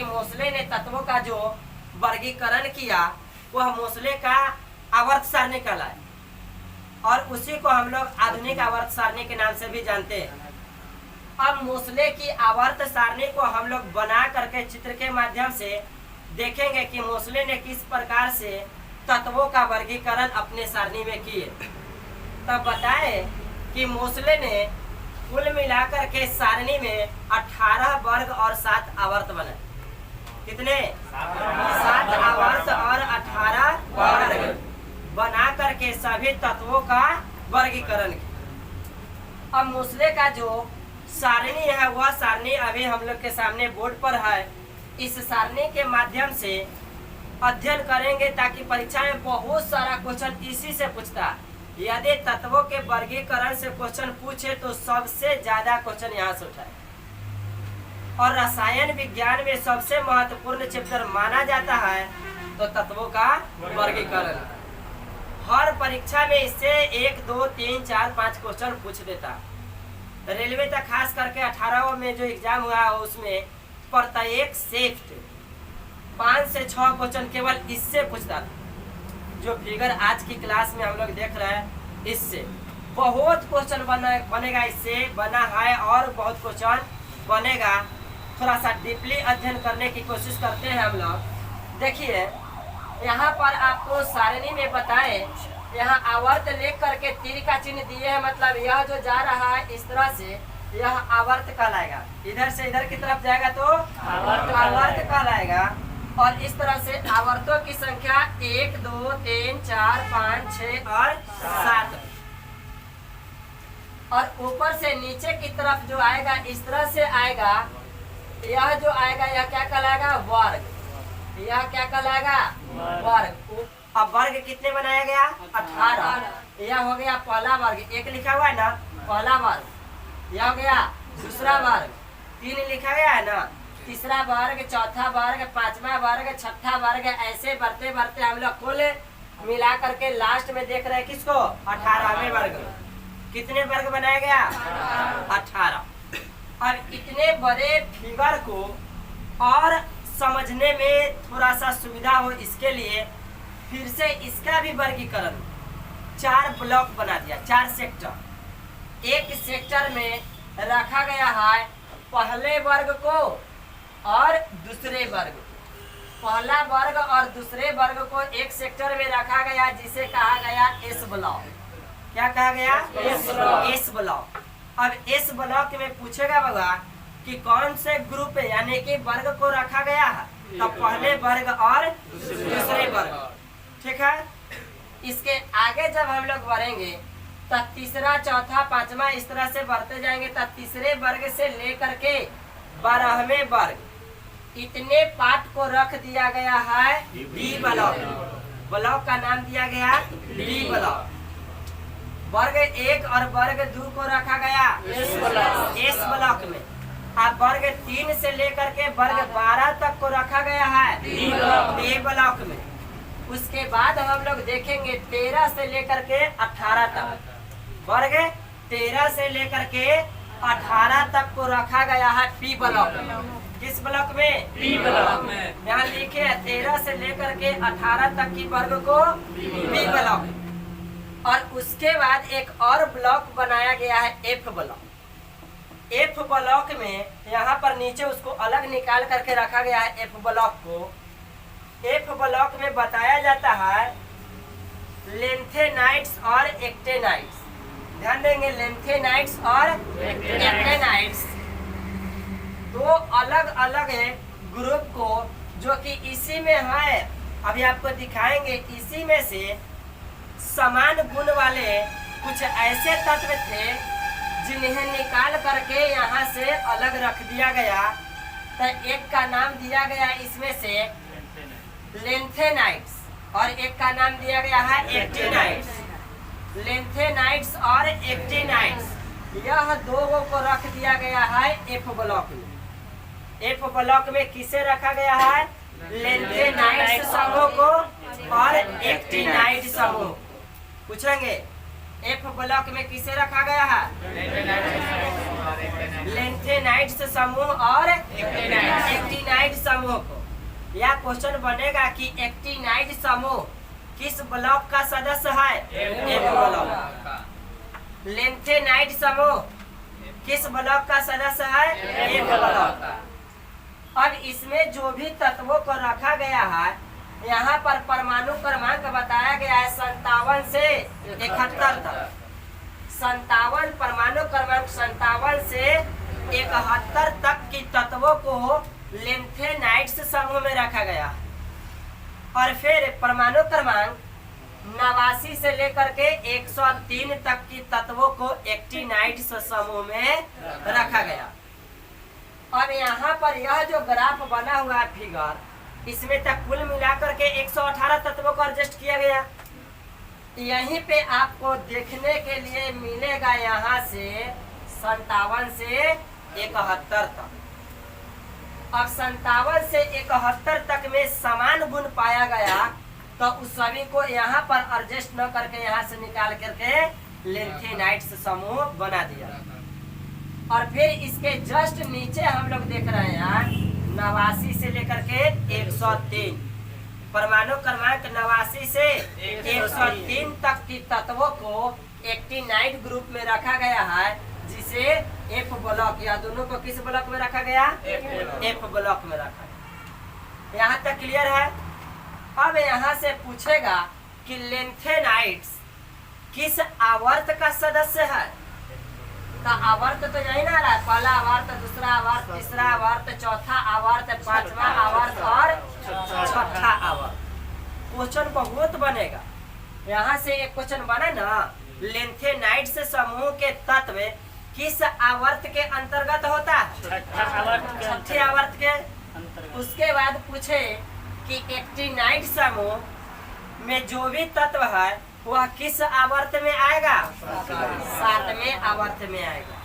मोसले ने तत्वों का जो वर्गीकरण किया वह मोसले का आवर्त सारणी कहलाए और उसी को हम लोग आधुनिक आवर्त सारणी के नाम से भी जानते हैं। अब मोसले की आवर्त सारणी को हम लोग बना करके चित्र के माध्यम से देखेंगे कि मोसले ने किस प्रकार से तत्वों का वर्गीकरण अपने सारणी में किए। तब बताए कि मोसले ने कुल मिलाकर के सारणी में 18 वर्ग और 7 आवर्त बनाए। कितने? 7 आवर्त और 18 वर्ग बना करके सभी तत्वों का वर्गीकरण किया। अब मोसले का जो सारणी है वह सारणी अभी हम लोग के सामने बोर्ड पर है। इस सारणी के माध्यम से अध्ययन करेंगे ताकि परीक्षा में बहुत सारा क्वेश्चन इसी से पूछता है। यदि तत्वों के वर्गीकरण से क्वेश्चन पूछे तो सबसे ज्यादा क्वेश्चन यहाँ से उठाए। और रसायन विज्ञान में सबसे महत्वपूर्ण चैप्टर माना जाता है तो तत्वों का वर्गीकरण। हर परीक्षा में इससे 1, 2, 3, 4, 5 क्वेश्चन पूछ देता। रेलवे तक खास करके 18 में जो एग्जाम हुआ उसमें प्रत्येक शिफ्ट 5 से 6 क्वेश्चन केवल इससे पूछता था। जो फिगर आज की क्लास में हम लोग देख रहे हैं इससे बहुत क्वेश्चन बनेगा, इससे बना है और बहुत क्वेश्चन बनेगा। थोड़ा सा डीपली अध्ययन करने की कोशिश करते हैं हम लोग। देखिए यहाँ पर आपको सारणी में बताए, यहाँ आवर्त लेख करके तीर का चिन्ह दिए है, मतलब यह जो जा रहा है इस तरह से यह आवर्त कहलाएगा। इधर से इधर की तरफ जाएगा तो आवर्त कहलाएगा। और इस तरह से आवर्तों की संख्या 1, 2, 3, 4, 5, 6 और 7। और ऊपर से नीचे की तरफ जो आएगा इस तरह से आएगा, यह जो आएगा यह क्या कहलाएगा? वर्ग। यह क्या कहलाएगा? वर्ग। अब वर्ग कितने बनाया गया? 18। यह हो गया पहला वर्ग, 1 लिखा हुआ है ना, पहला वर्ग। यह हो गया दूसरा वर्ग, 3 लिखा गया है ना, तीसरा वर्ग, चौथा वर्ग, 5वां वर्ग, 6ठा वर्ग। ऐसे बढ़ते बढ़ते हम लोग कुल मिला करके लास्ट में देख रहे हैं किसको? 18वें वर्ग। कितने वर्ग बनाया गया? 18। अब इतने बड़े फिगर को और समझने में थोड़ा सा सुविधा हो इसके लिए फिर से इसका भी वर्गीकरण 4 ब्लॉक बना दिया, 4 सेक्टर। एक सेक्टर में रखा गया है पहले वर्ग को और दूसरे वर्ग। पहला वर्ग और दूसरे वर्ग को एक सेक्टर में रखा गया जिसे कहा गया एस ब्लॉक। क्या कहा गया? S block. अब एस ब्लॉक में पूछेगा बाबा कि कौन से ग्रुप यानी कि वर्ग को रखा गया है, तो पहले वर्ग और दूसरे वर्ग। ठीक है। इसके आगे जब हम लोग बढ़ेंगे तब तीसरा, चौथा, 5वां इस तरह से बढ़ते जाएंगे। तब तीसरे वर्ग से लेकर के 12वें वर्ग इतने पार्ट को रख दिया गया है बी ब्लॉक। ब्लॉक का नाम दिया गया बी ब्लॉक। वर्ग 1 और वर्ग 2 को रखा गया एस ब्लॉक में। अब वर्ग 3 से लेकर के वर्ग 12 तक को रखा गया है बी ब्लॉक में। उसके बाद हम लोग देखेंगे 13 से लेकर के 18 तक। वर्ग 13 से लेकर के 18 तक को रखा गया है पी ब्लॉक में। किस ब्लॉक में? पी ब्लॉक में। यहाँ लिखे 13 से लेकर के 18 तक की वर्ग को पी ब्लॉक। और उसके बाद एक और ब्लॉक बनाया गया है एफ ब्लॉक। एफ ब्लॉक में यहाँ पर नीचे उसको अलग निकाल करके रखा गया है एफ ब्लॉक को। एफ ब्लॉक में बताया जाता है लेंथेनाइट्स और एक्टेनाइट्स। ध्यान देंगे, लेंथेनाइट्स और एक्टेनाइट्स दो अलग अलग है ग्रुप को, जो कि इसी में है। अभी आपको दिखाएंगे। इसी में से समान गुण वाले कुछ ऐसे तत्व थे जिन्हें निकाल करके यहाँ से अलग रख दिया गया। तो एक का नाम दिया गया इसमें से लेंथेनाइट्स और एक का नाम दिया गया है एक्टिनाइट्स। लेंथेनाइट्स और एक्टिनाइट्स यह दो को रख दिया गया है एफ ब्लॉक में। एफ ब्लॉक में किसे रखा गया है? लेंथेनाइट्स समूह को और एक्टिनाइट समूह। पूछेंगे एफ ब्लॉक में किसे रखा गया है? लेंथेनाइड्स समूह और एक्टिनाइड समूह को। यह क्वेश्चन बनेगा कि एक्टिनाइड समूह किस ब्लॉक का सदस्य है? F block. लेंथेनाइड समूह किस ब्लॉक का सदस्य है? F block. अब इसमें जो भी तत्वों को रखा गया है, यहाँ पर परमाणु क्रमांक बताया गया है 57 से 71 तक। 57 परमाणु क्रमांक 57 से 71 तक की तत्वों को लेंथेनाइड्स समूह में रखा गया है। और फिर परमाणु क्रमांक 89 से लेकर के 103 तक की तत्वों को एक्टिनाइड्स समूह में रखा गया। अब यहाँ पर यह जो ग्राफ बना हुआ है फिगर, इसमें तक कुल मिलाकर के 118 तत्वों को एडजस्ट किया गया। यहीं पे आपको देखने के लिए मिलेगा यहाँ से 57 से 71 तक। अब 57 से 71 तक में समान गुण पाया गया, तो उस सभी को यहाँ पर एडजस्ट न करके यहाँ से निकाल करके लेंथेनाइड्स समूह बना दिया। और फिर इसके जस्ट नीचे हम लोग देख रहे हैं 89 से लेकर के 103 परमाणु क्रमांक 89 से 103 तक की तत्वों को एक्टिनाइड ग्रुप में रखा गया है, जिसे एफ ब्लॉक, या दोनों को किस ब्लॉक में रखा गया? एफ ब्लॉक में रखा गया। यहाँ तक क्लियर है? अब यहाँ से पूछेगा कि लेंथेनाइड्स किस आवर्त का सदस्य है? तो आवर्त तो यही ना रहा, पहला आवर्त, दूसरा आवर्त, तीसरा आवर्त, चौथा आवर्त, पांचवा आवर्त और छठा आवर्त। क्वेश्चन बहुत बनेगा। यहाँ से एक क्वेश्चन बना ना, लेंथेनाइड्स समूह के तत्व किस आवर्त के अंतर्गत होता है? छठे आवर्त के। उसके बाद पूछे कि एक्टिनाइड समूह में जो भी तत्व है वह किस आवर्त में आएगा? 7वें आवर्त में आएगा।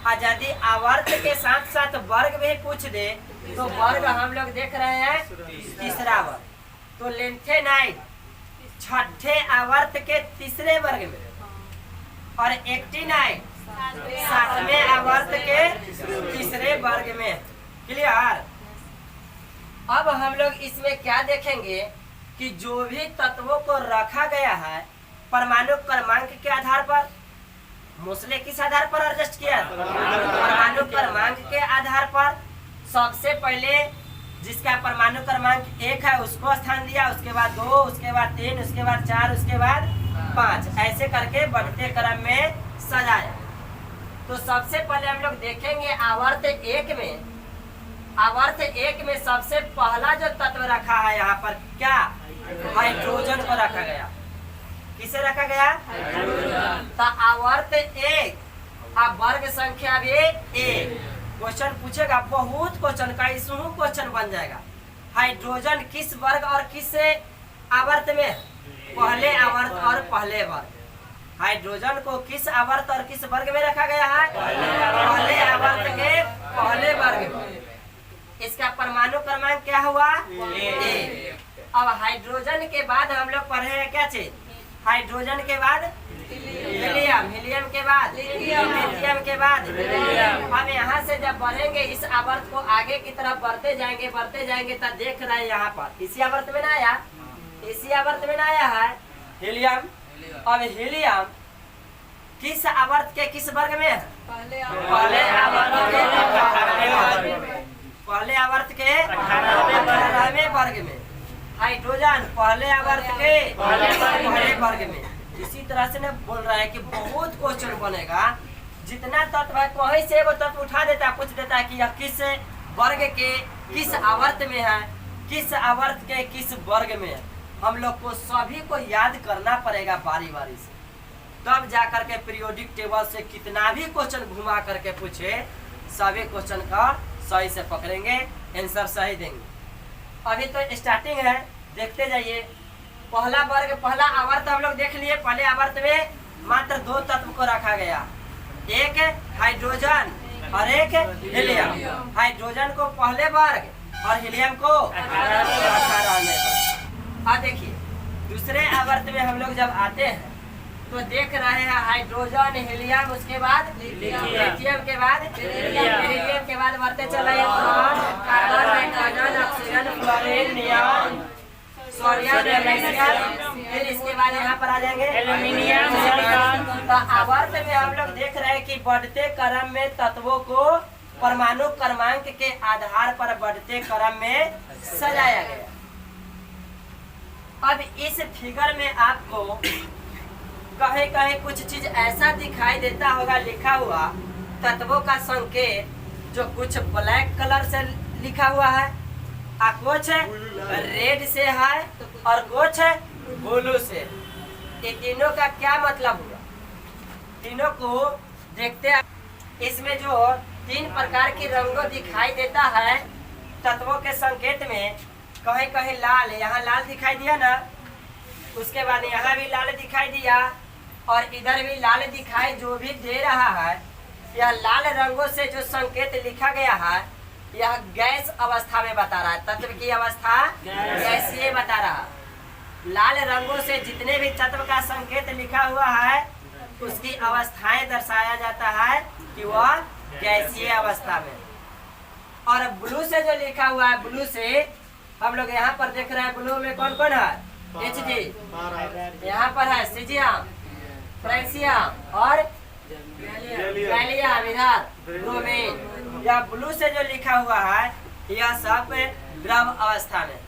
और यदि आवर्त के साथ साथ वर्ग भी पूछ दे तो वर्ग हम लोग देख रहे हैं तीसरा वर्ग। तो लेंथेनाइड छठे आवर्त के तीसरे वर्ग में और एक्टिनाइड 7वें आवर्त के तीसरे वर्ग में। क्लियर? अब हम लोग इसमें क्या देखेंगे कि जो भी तत्वों को रखा गया है परमाणु क्रमांक के आधार पर, मोस्टली किस आधार पर एडजस्ट किया? परमाणु क्रमांक के आधार पर। सबसे पहले जिसका परमाणु क्रमांक 1 है उसको स्थान दिया, उसके बाद 2, उसके बाद 3, उसके बाद 4, उसके बाद 5, ऐसे करके बढ़ते क्रम में सजाया। तो सबसे पहले हम लोग देखेंगे आवर्त 1 में। आवर्त 1 में सबसे पहला जो तत्व रखा है यहाँ पर क्या? हाइड्रोजन को रखा गया। किसे रखा गया? तो आवर्त 1, अब वर्ग संख्या भी 1। क्वेश्चन पूछेगा, बहुत क्वेश्चन का इसमें क्वेश्चन बन जाएगा। हाइड्रोजन किस वर्ग और किस आवर्त में? पहले आवर्त और पहले वर्ग। हाइड्रोजन को किस आवर्त और किस वर्ग में रखा गया है? पहले आवर्त के पहले वर्ग में। इसका परमाणु क्रमांक क्या हुआ? 1। अब हाइड्रोजन के बाद हम लोग पढ़े हैं क्या चीज? हाइड्रोजन के बाद हीलियम, हीलियम के बाद लिथियम के बाद। हम यहाँ से जब बढ़ेंगे इस आवर्त को आगे की तरफ बढ़ते जाएंगे तब देख रहे हैं यहाँ पर इसी आवर्त में ना आया, इसी आवर्त में ना आया है हीलियम। अब हीलियम किस आवर्त के किस वर्ग में? पहले आवर्त के 18वें वर्ग में। हाइड्रोजन पहले आवर्त के पहले वर्ग में। इसी तरह से ना बोल रहा है कि बहुत क्वेश्चन बनेगा। जितना तत्व है वहीं से वो तत्व उठा देता है, पूछ देता है कि यह किस वर्ग के किस आवर्त में है, किस आवर्त के किस वर्ग में है। हम लोग को सभी को याद करना पड़ेगा बारी बारी से, तब जाकर के पीरियोडिक टेबल से कितना भी क्वेश्चन घुमा करके पूछे सभी क्वेश्चन का सही से पकड़ेंगे, आंसर सही देंगे। अभी तो स्टार्टिंग है, देखते जाइए। पहला वर्ग पहला आवर्त हम लोग देख लिए। पहले आवर्त में मात्र 2 तत्व को रखा गया, एक हाइड्रोजन और एक हीलियम। हाइड्रोजन को पहले वर्ग और हीलियम को 18वें वर्ग। अब देखिए दूसरे आवर्त में हम लोग जब आते हैं तो देख रहे हैं हाइड्रोजन, हीलियम, उसके बाद लिथियम के बाद बेरिलियम के बाद बढ़ते चले carbon, nitrogen, oxygen, fluorine, neon, sodium, magnesium, फिर इसके बाद यहाँ पर आ जाएंगे एल्यूमिनियम, सिलिकॉन। तो आवर्त में हम लोग देख रहे हैं कि बढ़ते क्रम में तत्वों को परमाणु क्रमांक के आधार पर बढ़ते क्रम में सजाया गया। अब इस फिगर में आपको कहीं कहीं कुछ चीज ऐसा दिखाई देता होगा लिखा हुआ तत्वों का संकेत, जो कुछ ब्लैक कलर से लिखा हुआ है और कुछ रेड से है और कुछ ब्लू से। ये तीनों का क्या मतलब हुआ, तीनों को देखते हैं। इसमें जो 3 प्रकार की रंगों दिखाई देता है तत्वों के संकेत में, कहीं कहीं लाल, यहाँ लाल दिखाई दिया ना, उसके बाद यहाँ भी लाल दिखाई दिया और इधर भी लाल दिखाई जो भी दे रहा है। यह लाल रंगों से जो संकेत लिखा गया है यह गैस अवस्था में बता रहा है, तत्व की अवस्था गैसीय बता रहा है। लाल रंगों से जितने भी तत्व का संकेत लिखा हुआ है उसकी अवस्थाएं दर्शाया जाता है कि वह गैसीय अवस्था में। और ब्लू से जो लिखा हुआ है, ब्लू से हम लोग यहाँ पर देख रहे हैं, ब्लू में कौन कौन है, Hg, यहाँ पर है सीजियम, फ्रेंसियम और गैलियम, इधर ब्रोमीन। यह ब्लू से जो लिखा हुआ है यह सब द्रव अवस्था में,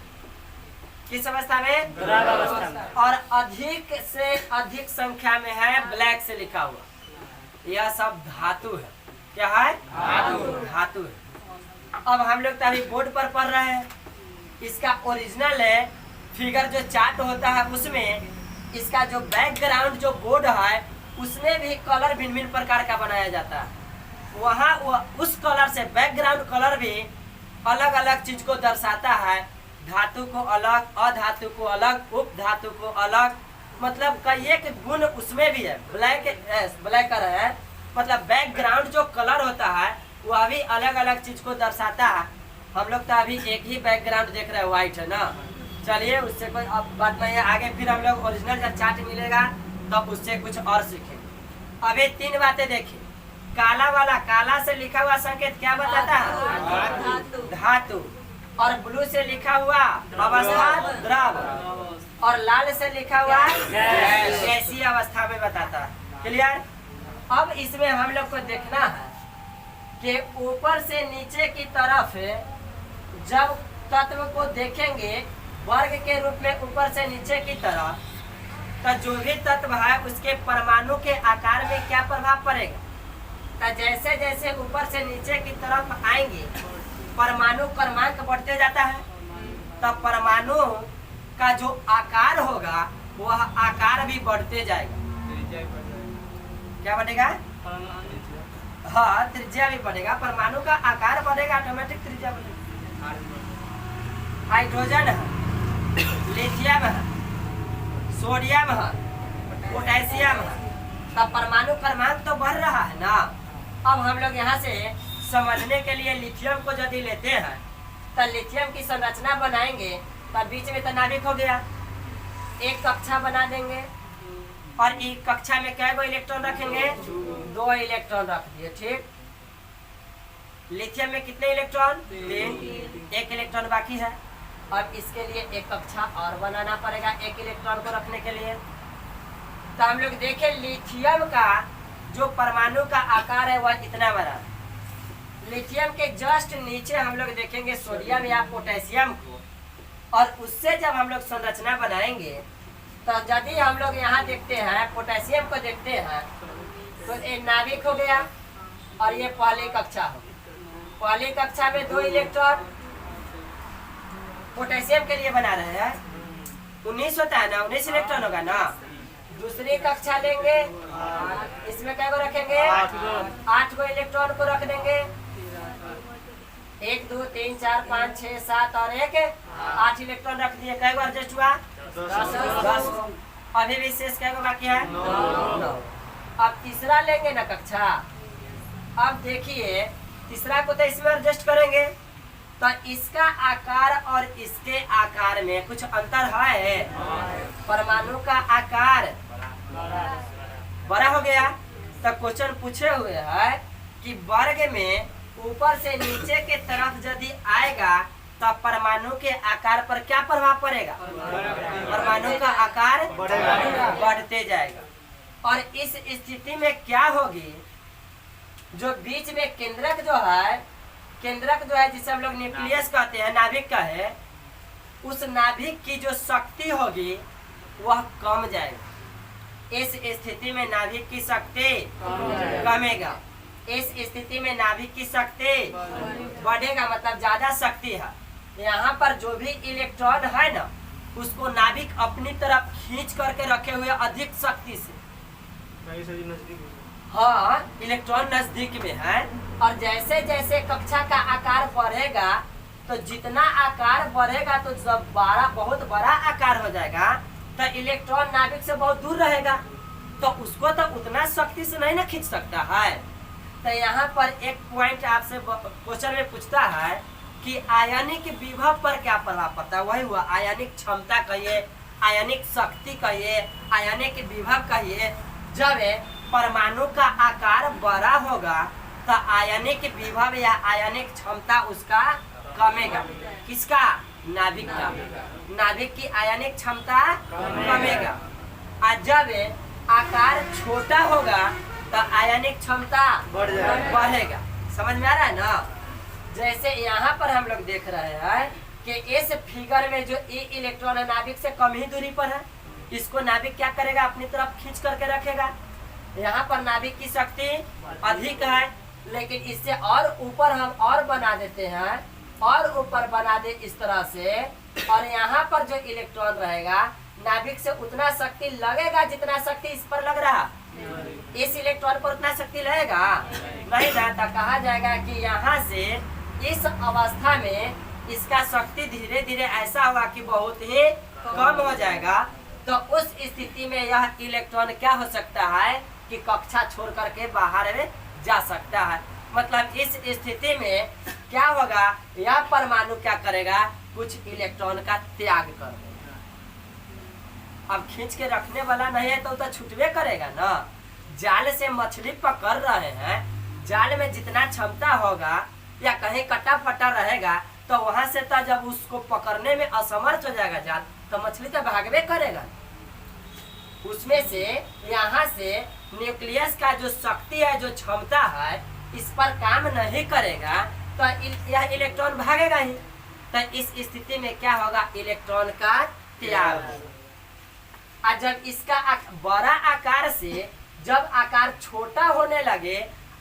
किस अवस्था में, द्रव अवस्था में। और अधिक से अधिक संख्या में है ब्लैक से लिखा हुआ, यह सब धातु है। क्या है, धातु है। अब हम लोग तो अभी बोर्ड पर पढ़ रहे हैं, इसका ओरिजिनल है फिगर जो चार्ट होता है उसमें इसका जो बैकग्राउंड जो बोर्ड है उसमें भी कलर भिन्न भिन्न प्रकार का बनाया जाता है। वहाँ उस कलर से बैकग्राउंड कलर भी अलग अलग चीज को दर्शाता है, धातु को अलग, अधातु को अलग, उप धातु को अलग, मतलब कई एक गुण उसमें भी है। ब्लैकर है मतलब बैकग्राउंड जो कलर होता है वह भी अलग अलग चीज को दर्शाता है। हम लोग तो अभी एक ही बैकग्राउंड देख रहे हैं, व्हाइट है ना। चलिए उससे कोई अब बात नहीं है, आगे फिर हम लोग ओरिजिनल जब चार्ट मिलेगा तब उससे कुछ और सीखेंगे। अभी 3 बातें देखिए। काला वाला, काला से लिखा हुआ संकेत क्या बताता है, धातु। और ब्लू से लिखा हुआ अवस्था द्रव, और लाल से लिखा हुआ गैसीय अवस्था में बताता है। क्लियर। अब इसमें हम लोग को देखना है कि ऊपर से नीचे की तरफ जब तत्व को देखेंगे वर्ग के रूप में ऊपर से नीचे की तरफ, तो जो भी तत्व है उसके परमाणु के आकार में क्या प्रभाव पड़ेगा। तो जैसे जैसे ऊपर से नीचे की तरफ आएंगे परमाणु क्रमांक बढ़ते जाता है, तब परमाणु का जो आकार होगा वह आकार भी बढ़ते जाएगा। क्या बढ़ेगा, हाँ त्रिज्या भी बढ़ेगा, परमाणु का आकार बढ़ेगा, ऑटोमेटिक त्रिज्या बढ़ेगा। हाइड्रोजन है, लिथियम है, सोडियम है, पोटेशियम है, तब परमाणु क्रमांक तो बढ़ रहा है ना। अब हम लोग यहाँ से समझने के लिए लिथियम को यदि लेते हैं तो लिथियम की संरचना बनाएंगे, तब बीच में तो नाभिक हो गया, एक कक्षा बना देंगे और एक कक्षा में क्या इलेक्ट्रॉन रखेंगे, 2 इलेक्ट्रॉन रख दिए। ठीक, लिथियम में कितने इलेक्ट्रॉन, 3, 1 इलेक्ट्रॉन बाकी है। अब इसके लिए एक कक्षा और बनाना पड़ेगा 1 इलेक्ट्रॉन को रखने के लिए। तो हम लोग देखें लिथियम का जो परमाणु का आकार है वह इतना बड़ा। लिथियम के जस्ट नीचे हम लोग देखेंगे सोडियम या पोटेशियम को, और उससे जब हम लोग संरचना बनाएंगे तो यदि हम लोग यहाँ देखते हैं पोटेशियम को देखते हैं तो ये नाभिक हो गया और ये पहली कक्षा हो गई। पहली कक्षा में 2 इलेक्ट्रॉन पोटेशियम के लिए बना रहे हैं, 19 होता है ना, 19 इलेक्ट्रॉन होगा ना। दूसरी कक्षा लेंगे, इसमें क्या को रखेंगे, 8 गो इलेक्ट्रॉन को रख देंगे। 1 2 3 4 5 6 7 और 1 8 इलेक्ट्रॉन रख दिए। क्या एडजस्ट हुआ, 10। अभी भी शेष क्या बाकी है, 9। अब तीसरा लेंगे ना कक्षा। अब देखिए तीसरा को तो इसमें एडजस्ट करेंगे, तो इसका आकार और इसके आकार में कुछ अंतर है। परमाणु का आकार बड़ा हो गया। तो क्वेश्चन पूछे हुए है कि वर्ग में ऊपर से नीचे के तरफ यदि आएगा तब परमाणु के आकार पर क्या प्रभाव पड़ेगा? परमाणु का आकार बढ़ते जाएगा। और इस स्थिति में क्या होगी, जो बीच में केंद्रक जो है जिसे हम लोग न्यूक्लियस कहते हैं, नाभिक का है, उस नाभिक की जो शक्ति होगी वह कम जाएगा। इस स्थिति में नाभिक की शक्ति कमेगा, इस स्थिति में नाभिक की शक्ति बढ़ेगा, मतलब ज्यादा शक्ति है। यहाँ पर जो भी इलेक्ट्रॉन है ना, उसको नाभिक अपनी तरफ खींच करके रखे हुए अधिक शक्ति से। हाँ, इलेक्ट्रॉन नजदीक में है। और जैसे जैसे कक्षा का आकार बढ़ेगा तो जितना आकार बढ़ेगा तो जब बहुत बड़ा आकार हो जाएगा तो इलेक्ट्रॉन नाभिक से बहुत दूर रहेगा, तो उसको तो उतना शक्ति से नहीं ना खींच सकता है। तो यहाँ पर एक पॉइंट आपसे क्वेश्चन में पूछता है कि आयनिक विभव पर क्या प्रभाव पड़ता है। वही हुआ, आयनिक क्षमता कहिए, आयनिक शक्ति कहिए, आयनिक विभव कहिए। जब परमाणु का आकार बड़ा होगा तो आयनिक विभव या आयनिक क्षमता उसका कमेगा। किसका? नाभिक का। नाभिक की आयनिक क्षमता कमेगा। और जब आकार छोटा होगा तो आयनिक क्षमता बढ़ेगा। समझ में आ रहा है ना? जैसे यहाँ पर हम लोग देख रहे हैं कि इस फिगर में जो इलेक्ट्रॉन है नाभिक से कम ही दूरी पर है, इसको नाभिक क्या करेगा? अपनी तरफ खींच करके रखेगा। यहाँ पर नाभिक की शक्ति अधिक है, लेकिन इससे और ऊपर हम और बना देते हैं, और ऊपर बना दे इस तरह से, और यहाँ पर जो इलेक्ट्रॉन रहेगा नाभिक से उतना शक्ति लगेगा जितना शक्ति इस पर लग रहा। इस इलेक्ट्रॉन पर उतना शक्ति लगेगा नहीं रहता। कहा जाएगा कि यहाँ से इस अवस्था में इसका शक्ति धीरे धीरे ऐसा होगा कि बहुत ही कम हो जाएगा। तो उस स्थिति में यह इलेक्ट्रॉन क्या हो सकता है कि कक्षा छोड़ करके बाहर में जा सकता है। मतलब इस स्थिति में क्या होगा, यह परमाणु क्या करेगा? कुछ इलेक्ट्रॉन का त्याग कर देगा। अब खींच के रखने वाला नहीं है तो छूटवे करेगा ना। जाल से मछली पकड़ रहे हैं, जाल में जितना क्षमता होगा या कहीं कटा फटा रहेगा तो वहां से तो जब उसको पकड़ने में असमर्थ हो जाएगा जाल, तो मछली तो भागवे करेगा। उसमें से यहाँ से न्यूक्लियस का जो शक्ति है, जो क्षमता है, इस पर काम नहीं करेगा तो यह इलेक्ट्रॉन भागेगा ही। तो इस स्थिति में क्या होगा? इलेक्ट्रॉन का त्याग होगा। और जब इसका बड़ा आकार से जब आकार छोटा होने लगे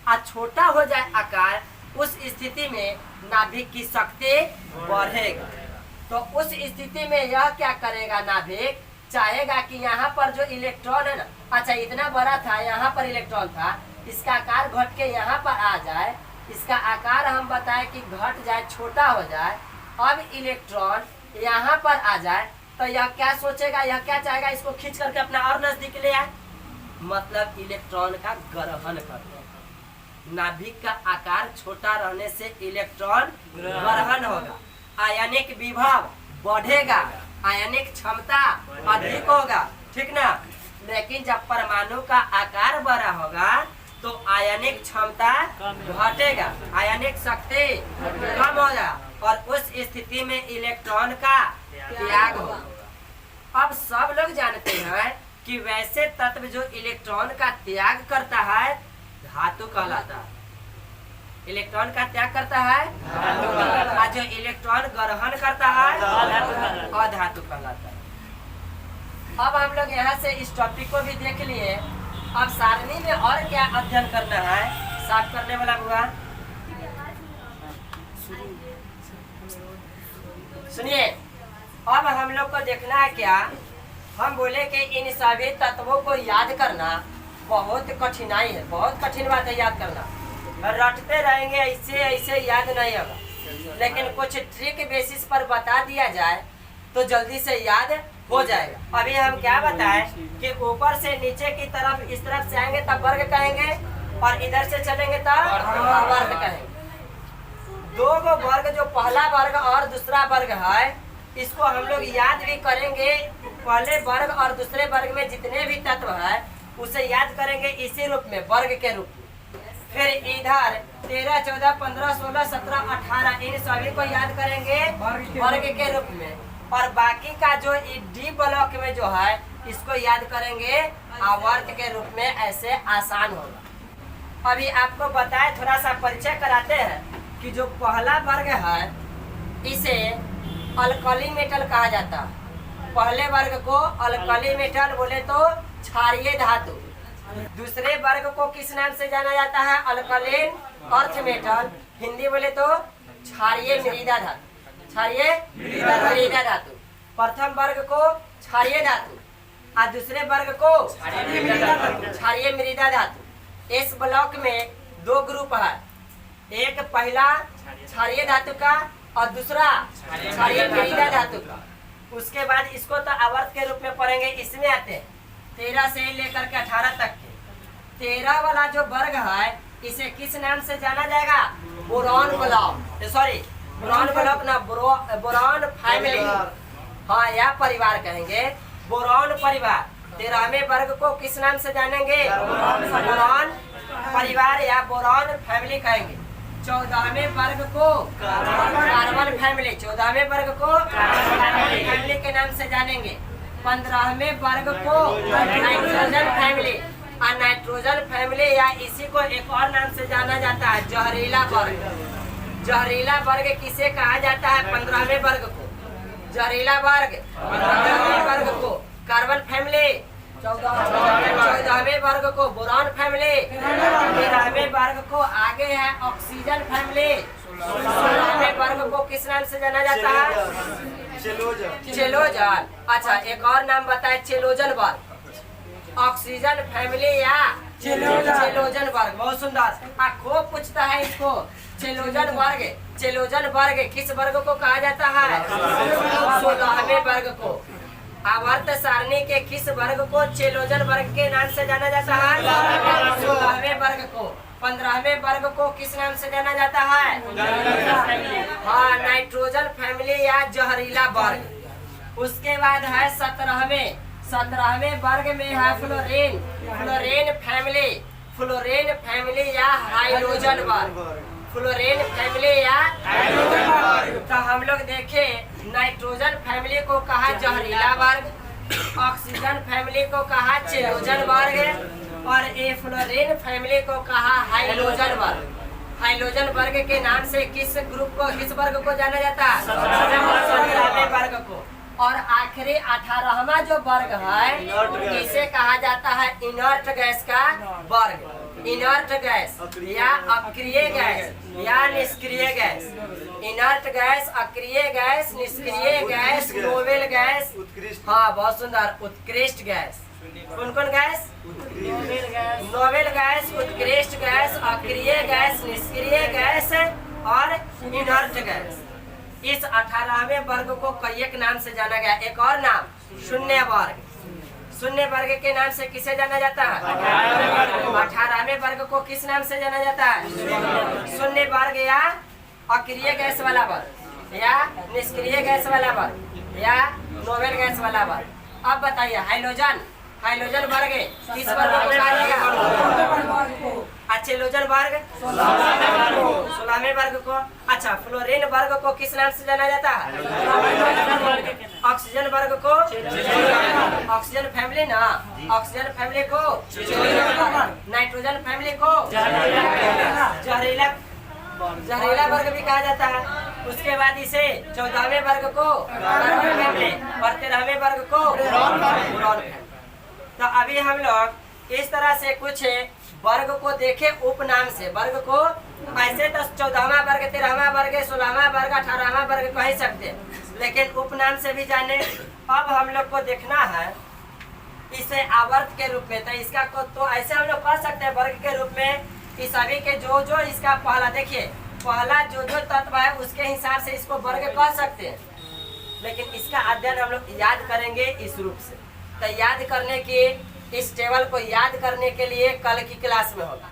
और छोटा हो जाए आकार, उस स्थिति में नाभिक की शक्ति बढ़ेगा। तो उस स्थिति में यह क्या करेगा? नाभिक चाहेगा कि यहाँ पर जो इलेक्ट्रॉन है ना, अच्छा इतना बड़ा था, यहाँ पर इलेक्ट्रॉन था, इसका आकार घट के यहाँ पर आ जाए, इसका आकार हम बताए कि घट जाए, छोटा हो जाए। अब इलेक्ट्रॉन यहाँ पर आ जाए तो यह क्या सोचेगा? यह क्या चाहेगा? इसको खींच करके अपना और नजदीक ले आए, मतलब इलेक्ट्रॉन का ग्रहण करना। नाभिक का आकार छोटा रहने से इलेक्ट्रॉन ग्रहण होगा, आयनिक विभव बढ़ेगा, आयनिक क्षमता अधिक होगा, ठीक ना। लेकिन जब परमाणु का आकार बड़ा होगा तो आयनिक क्षमता घटेगा, आयनिक शक्ति कम होगा, और उस स्थिति में इलेक्ट्रॉन का त्याग होगा। अब सब लोग जानते हैं कि वैसे तत्व जो इलेक्ट्रॉन का त्याग करता है धातु कहलाता है। इलेक्ट्रॉन का त्याग करता है धातु कहलाता है, और जो इलेक्ट्रॉन ग्रहण करता है अधातु कहलाता है। अब हम लोग यहाँ से इस टॉपिक को भी देख लिए। अब सारणी में और क्या अध्ययन करना है? साफ करने वाला हुआ, सुनिए। अब हम लोग को देखना है क्या, हम बोले कि इन सभी तत्वों को याद करना बहुत कठिनाई है, बहुत कठिन बात है याद करना। रटते रहेंगे ऐसे ऐसे याद नहीं होगा, लेकिन कुछ ट्रिक बेसिस पर बता दिया जाए तो जल्दी से याद हो जाएगा। अभी हम क्या बताएं कि ऊपर से नीचे की तरफ इस तरफ से आएंगे तब वर्ग कहेंगे, और इधर से चलेंगे तब वर्ग कहेंगे। दो वर्ग, जो पहला वर्ग और दूसरा वर्ग है, इसको हम लोग याद भी करेंगे पहले वर्ग और दूसरे वर्ग में जितने भी तत्व है उसे याद करेंगे इसी रूप में, वर्ग के रूप में। फिर इधर 13, 14, 15, 16, 17, 18 इन सभी को याद करेंगे वर्ग के रूप में। और बाकी का जो डी ब्लॉक में जो है इसको याद करेंगे आवर्त के रूप में। ऐसे आसान होगा। अभी आपको बताए, थोड़ा सा परिचय कराते हैं कि जो पहला वर्ग है इसे अल्कली मेटल कहा जाता है। पहले वर्ग को अल्कली मेटल बोले तो क्षारीय धातु। दूसरे वर्ग को किस नाम से जाना जाता है? Alkaline earth metal. हिंदी बोले तो क्षारीय मृदा धातु। क्षारीय मृदा धातु। प्रथम वर्ग को क्षारीय धातु और दूसरे वर्ग को क्षारीय मृदा धातु। इस ब्लॉक में दो ग्रुप है, एक पहला क्षारीय धातु का और दूसरा क्षारीय मृदा धातु का। उसके बाद इसको तो आवर्त के रूप में पढ़ेंगे। इसमें आते हैं 13 से लेकर के 18 तक के। 13 वाला जो वर्ग है इसे किस नाम से जाना जाएगा? Boron block, sorry boron block ना, बोरॉन फैमिली, हाँ या परिवार कहेंगे, बोरॉन परिवार। 13वें वर्ग को किस नाम से जानेंगे? बोरॉन परिवार या बोरॉन फैमिली कहेंगे। 14वें वर्ग को कार्बन फैमिली, 14वें वर्ग को कार्बन फैमिली के नाम से जानेंगे। 15वें वर्ग को नाइट्रोजन फैमिली और नाइट्रोजन फैमिली या इसी को एक और नाम से जाना जाता है जहरीला वर्ग। जहरीला वर्ग किसे कहा जाता है? 15वें वर्ग को जहरीला वर्ग। 15वें वर्ग को कार्बन फैमिली, 14वें वर्ग को बोरॉन फैमिली, 13वें वर्ग को आगे है ऑक्सीजन फैमिली, 16वें वर्ग को किस नाम से जाना जाता है? चेलोजन। अच्छा, एक और नाम बताए, चेलोजन वर्ग। ऑक्सीजन फैमिली या चेलोजन वर्ग। बहुत सुंदर। खूब पूछता है इसको, चेलोजन वर्ग। चेलोजन वर्ग किस वर्ग को कहा जाता है? 16वें वर्ग को। आवर्त सारणी के किस वर्ग को चेलोजन वर्ग के नाम से जाना जाता है? 16वें वर्ग को। 15वें वर्ग को किस नाम से जाना जाता है? हाँ, नाइट्रोजन फैमिली या जहरीला वर्ग। उसके बाद है 17वें वर्ग में है fluorine, fluorine family, fluorine family या हाइड्रोजन वर्ग, फ्लोरीन फैमिली या हाइड्रोजन वर्ग। तो हम लोग देखें, नाइट्रोजन फैमिली को कहा जहरीला वर्ग, ऑक्सीजन फैमिली को कहा चेलोजन वर्ग और ये फ्लोरीन फैमिली को कहा हाइड्रोजन वर्ग। हाइड्रोजन वर्ग के नाम से किस ग्रुप को, किस वर्ग को जाना जाता है? 17वें वर्ग को। और आखिरी 18वां जो वर्ग है इसे कहा जाता है इनर्ट गैस का वर्ग। इनर्ट गैस या अक्रिय गैस या निष्क्रिय गैस। इनर्ट गैस, अक्रिय गैस, निष्क्रिय गैस, नोवेल गैस, हाँ बहुत सुंदर, उत्कृष्ट गैस। कौन कौन गैस? नोवेल गैस, उत्कृष्ट गैस, अक्रिय गैस, निष्क्रिय गैस और इनर्ट गैस। इस 18वें वर्ग को कई एक नाम से जाना गया। एक और नाम शून्य वर्ग। शून्य वर्ग के नाम से किसे जाना जाता है? 18वें वर्ग को किस नाम से जाना जाता है? शून्य वर्ग या अक्रिय गैस वाला वर्ग या निष्क्रिय गैस वाला वर्ग या नोवेल गैस वाला वर्ग। अब बताइए, हाइड्रोजन, हाइड्रोजन वर्ग किस वर्ग को कहा जाएगा? चेलोजन वर्ग 16वें वर्ग को। अच्छा, फ्लोरीन वर्ग को किस नाम से जाना जाता है? ऑक्सीजन वर्ग को ऑक्सीजन फैमिली ना, ऑक्सीजन फैमिली को नाइट्रोजन फैमिली को जहरीला वर्ग भी कहा जाता है। उसके बाद इसे 14वें वर्ग को कार्बन फैमिली और 13वें वर्ग को बोरॉन फैमिली। तो अभी हम लोग इस तरह से कुछ वर्ग को देखे उपनाम से। वर्ग को ऐसे तो 14वां वर्ग, 13वां वर्ग, 16वां वर्ग, 18वां वर्ग कह सकते, लेकिन उपनाम से भी जाने। अब हम लोग को देखना है इसे आवर्त के रूप में। तो इसका को तो ऐसे हम लोग कर सकते हैं वर्ग के रूप में कि सभी के जो जो इसका पहला, देखिए पहला जो जो तत्व है उसके हिसाब से इसको वर्ग कर सकते हैं, लेकिन इसका अध्ययन हम लोग याद करेंगे इस रूप से। तो याद करने की, इस टेबल को याद करने के लिए कल की क्लास में होगा।